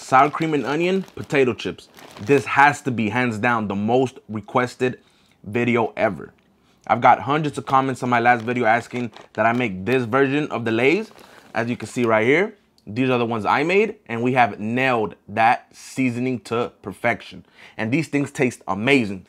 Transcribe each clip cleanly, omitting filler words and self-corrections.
sour cream and onion potato chips. This has to be hands down the most requested video ever. I've got hundreds of comments on my last video asking that I make this version of the Lay's. As you can see right here, these are the ones I made, and we have nailed that seasoning to perfection. And these things taste amazing.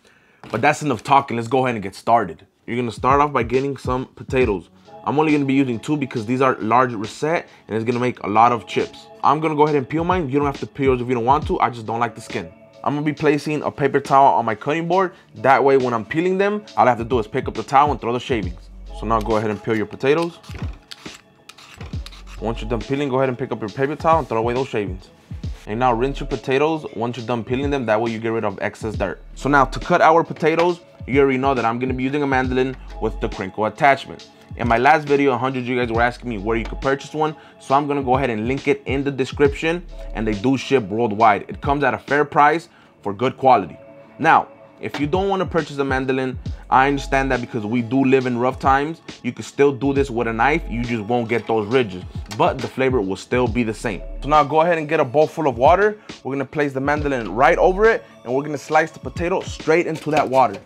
But that's enough talking. Let's go ahead and get started. You're gonna start off by getting some potatoes. I'm only gonna be using 2 because these are large russet and it's gonna make a lot of chips. I'm gonna go ahead and peel mine. You don't have to peel yours if you don't want to. I just don't like the skin. I'm gonna be placing a paper towel on my cutting board. That way when I'm peeling them, all I have to do is pick up the towel and throw the shavings. So now go ahead and peel your potatoes. Once you're done peeling, go ahead and pick up your paper towel and throw away those shavings. And now rinse your potatoes once you're done peeling them. That way you get rid of excess dirt. So now to cut our potatoes, you already know that I'm gonna be using a mandolin with the crinkle attachment. In my last video, 100 of you guys were asking me where you could purchase one. So I'm gonna go ahead and link it in the description, and they do ship worldwide. It comes at a fair price for good quality. Now, if you don't want to purchase a mandolin, I understand that because we do live in rough times. You can still do this with a knife. You just won't get those ridges, but the flavor will still be the same. So now go ahead and get a bowl full of water. We're gonna place the mandolin right over it, and we're gonna slice the potato straight into that water.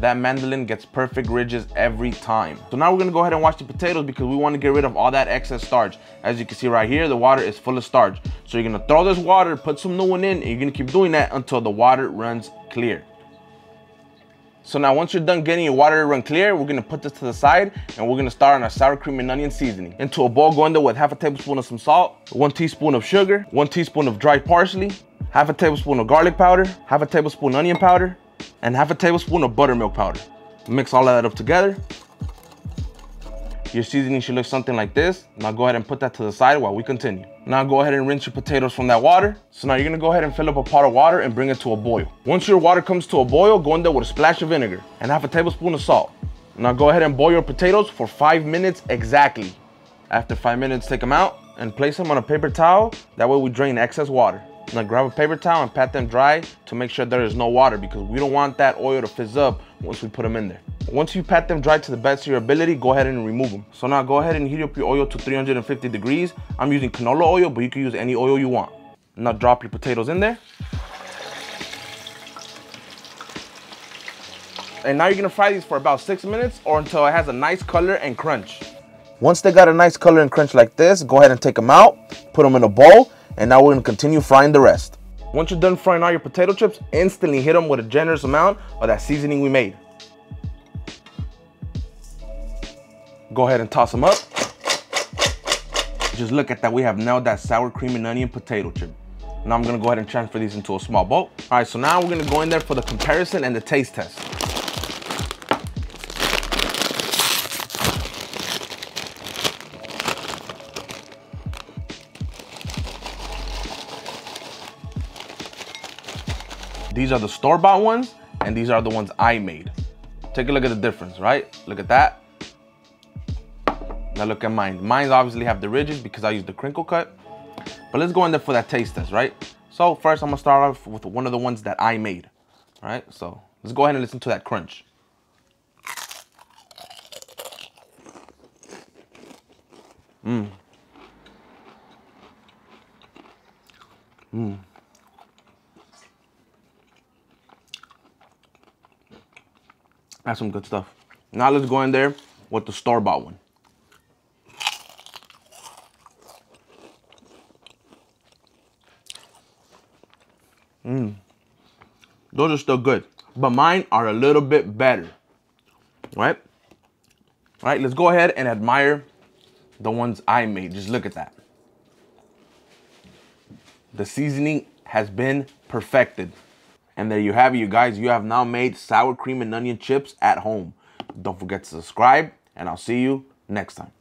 That mandolin gets perfect ridges every time. So now we're gonna go ahead and wash the potatoes because we want to get rid of all that excess starch. As you can see right here, the water is full of starch. So you're gonna throw this water, put some new one in, and you're gonna keep doing that until the water runs clear. So now once you're done getting your water to run clear, we're gonna put this to the side and we're gonna start on our sour cream and onion seasoning. Into a bowl, go in there with half a tablespoon of some salt, 1 teaspoon of sugar, 1 teaspoon of dried parsley, half a tablespoon of garlic powder, half a tablespoon onion powder, and half a tablespoon of buttermilk powder. Mix all of that up together. Your seasoning should look something like this. Now go ahead and put that to the side while we continue. Now go ahead and rinse your potatoes from that water. So now you're gonna go ahead and fill up a pot of water and bring it to a boil. Once your water comes to a boil, go in there with a splash of vinegar and half a tablespoon of salt. Now go ahead and boil your potatoes for 5 minutes exactly. After 5 minutes, take them out and place them on a paper towel. That way we drain excess water. Now grab a paper towel and pat them dry to make sure there is no water because we don't want that oil to fizz up once we put them in there. Once you pat them dry to the best of your ability, go ahead and remove them. So now go ahead and heat up your oil to 350 degrees. I'm using canola oil, but you can use any oil you want. Now drop your potatoes in there. And now you're gonna fry these for about 6 minutes or until it has a nice color and crunch. Once they got a nice color and crunch like this, go ahead and take them out, put them in a bowl, and now we're gonna continue frying the rest. Once you're done frying all your potato chips, instantly hit them with a generous amount of that seasoning we made. Go ahead and toss them up. Just look at that, we have nailed that sour cream and onion potato chip. Now I'm gonna go ahead and transfer these into a small bowl. All right, so now we're gonna go in there for the comparison and the taste test. These are the store-bought ones, and these are the ones I made. Take a look at the difference, right? Look at that. Now look at mine. Mine obviously have the ridges because I used the crinkle cut. But let's go in there for that taste test, right? So first I'm gonna start off with one of the ones that I made. All right, so let's go ahead and listen to that crunch. That's some good stuff. Now let's go in there with the store-bought one. Those are still good, but mine are a little bit better, right? All right, let's go ahead and admire the ones I made. Just look at that. The seasoning has been perfected. And there you have it, you guys. You have now made sour cream and onion chips at home. Don't forget to subscribe, and I'll see you next time.